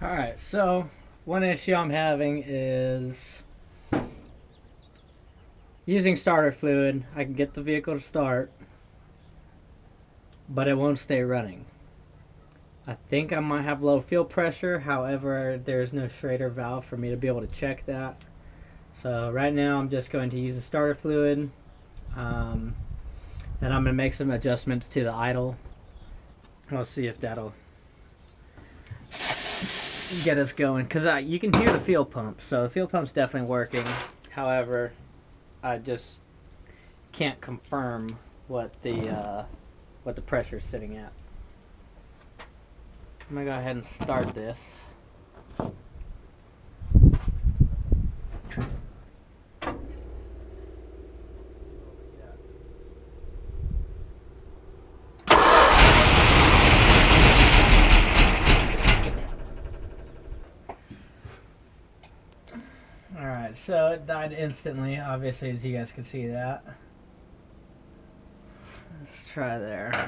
Alright, so one issue I'm having is using starter fluid. I can get the vehicle to start, but it won't stay running. I think I might have low fuel pressure, however, there's no Schrader valve for me to be able to check that. So right now I'm just going to use the starter fluid, and I'm going to make some adjustments to the idle. We'll see if that'll get us going, because you can hear the fuel pump, so the fuel pump's definitely working. However, I just can't confirm what the pressure's sitting at. I'm gonna go ahead and start this. Alright, so it died instantly, obviously, as you guys can see that. Let's try there.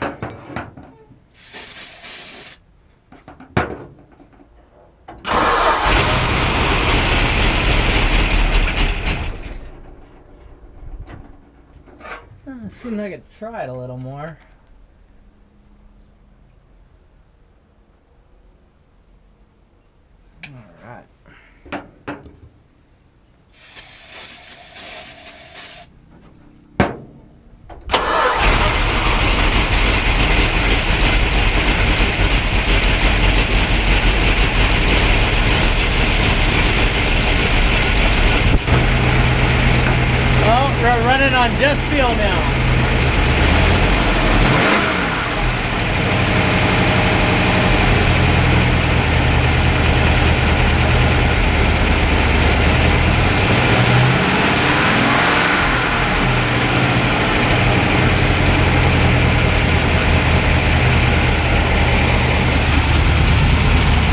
It seemed like it tried a little more. Alright. Oh, we're running on just fuel now.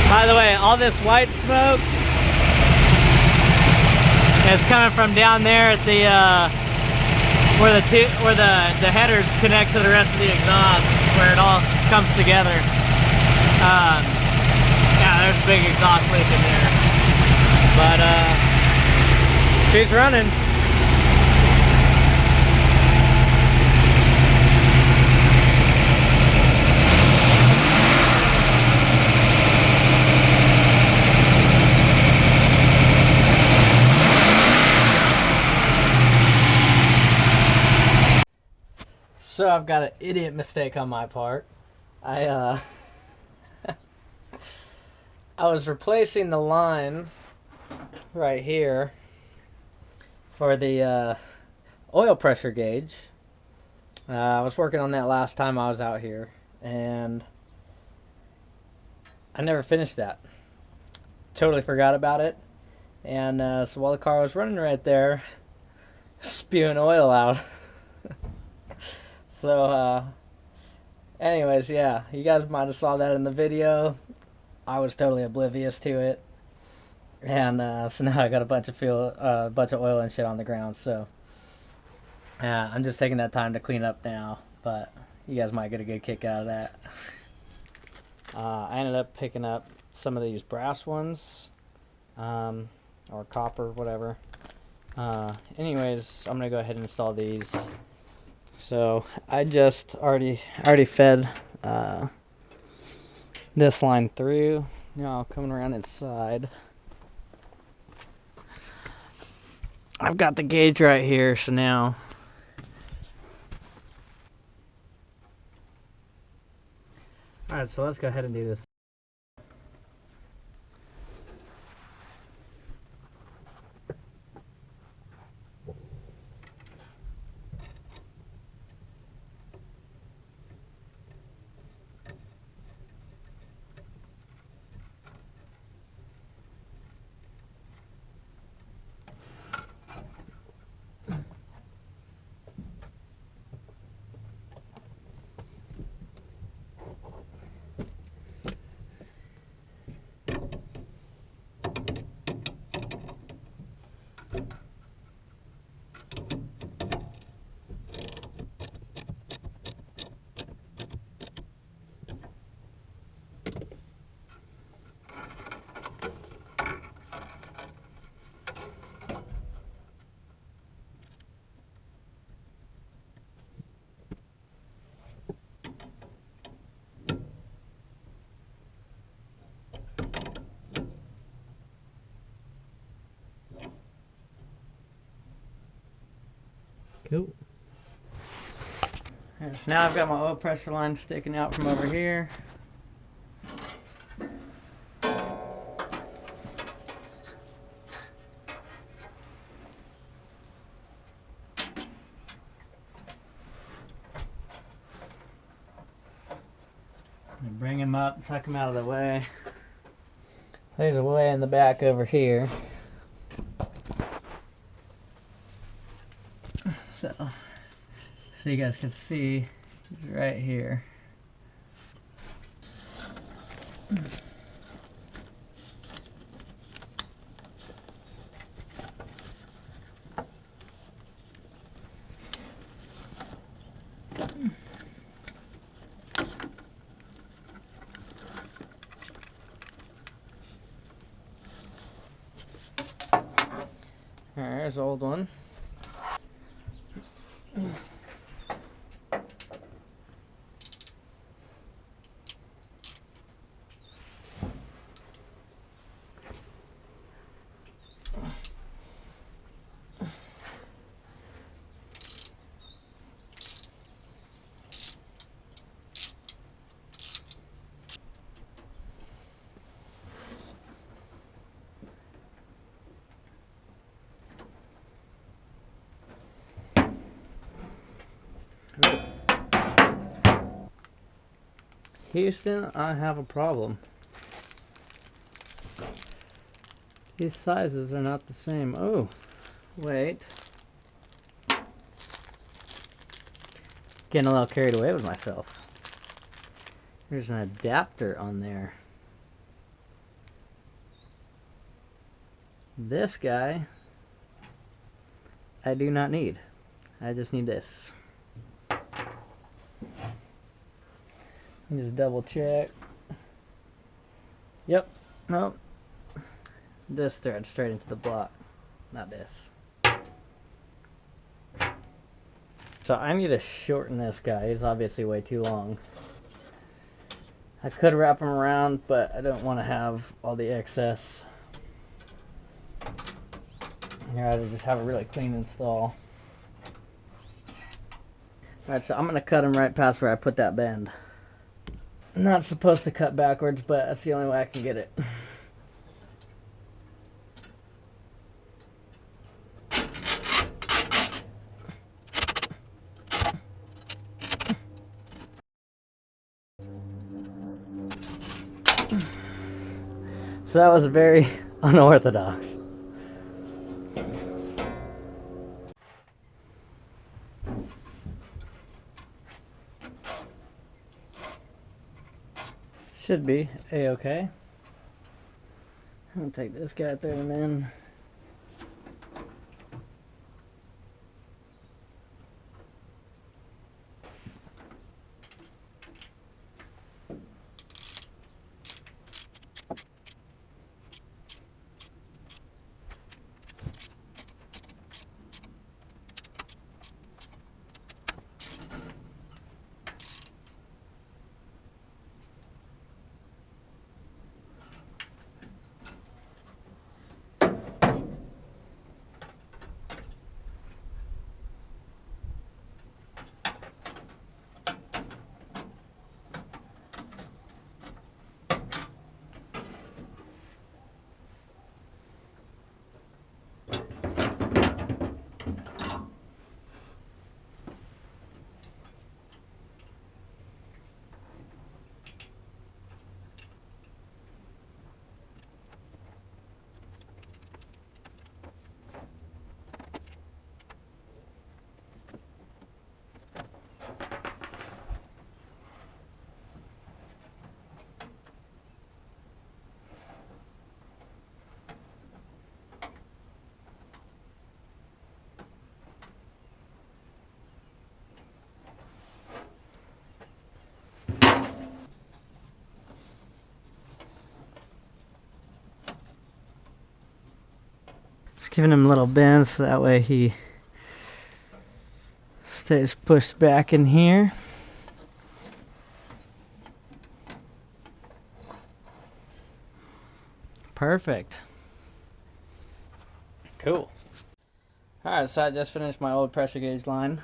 By the way, all this white smoke is coming from down there at the where the headers connect to the rest of the exhaust, where it all comes together. Yeah, there's a big exhaust leak in there, but she's running. So I've got an idiot mistake on my part. I was replacing the line right here for the oil pressure gauge. I was working on that last time I was out here, and I never finished that. Totally forgot about it. And so while the car was running right there, spewing oil out. So, anyways, yeah, you guys might have saw that in the video. I was totally oblivious to it, and so now I got a bunch of oil and shit on the ground. So, I'm just taking that time to clean up now, but you guys might get a good kick out of that. I ended up picking up some of these brass ones, or copper, whatever. Anyways, I'm gonna go ahead and install these. So I just already fed this line through. Now coming around inside, I've got the gauge right here. So now alright, so let's go ahead and do this. Cool. Right, so now I've got my oil pressure line sticking out from over here. Bring him up, tuck him out of the way. There's a way in the back over here. So you guys can see, he's right here. Alright, there's the old one. Houston, I have a problem. These sizes are not the same. Oh, wait. Getting a little carried away with myself. There's an adapter on there. This guy, I do not need. I just need this. Let me just double check. Yep. Nope. This thread straight into the block, not this. So I need to shorten this guy. He's obviously way too long. I could wrap him around, but I don't want to have all the excess. Here, I'd just have a really clean install. Alright, so I'm going to cut him right past where I put that bend. Not supposed to cut backwards, but that's the only way I can get it. So that was very unorthodox. Should be a-okay. I'm gonna take this guy, throw him in. Just giving him a little bend so that way he stays pushed back in here. Perfect. Cool. Alright, so I just finished my old pressure gauge line.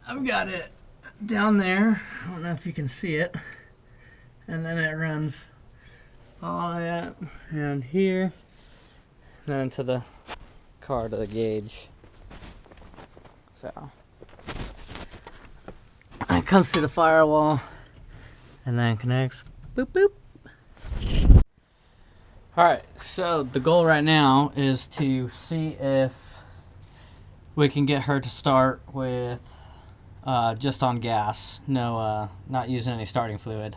I've got it down there. I don't know if you can see it. And then it runs all the way up and here. And then to the car to the gauge. So it comes through the firewall and then connects. Boop boop. Alright, so the goal right now is to see if we can get her to start with just on gas, no, not using any starting fluid.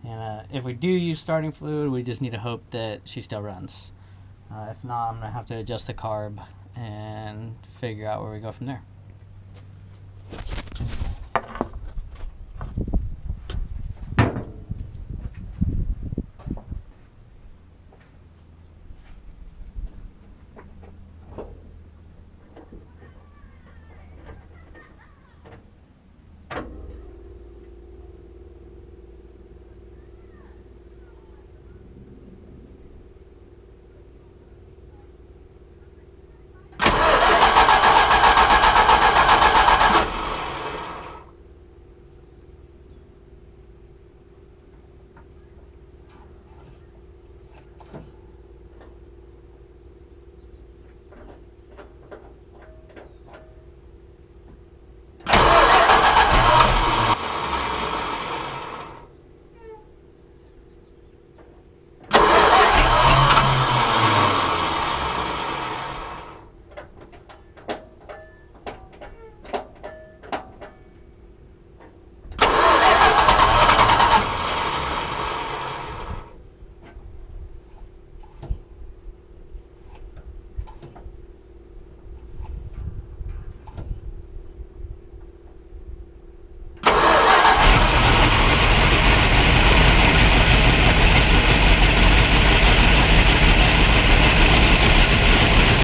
And if we do use starting fluid, we just need to hope that she still runs. If not, I'm going to have to adjust the carb and figure out where we go from there.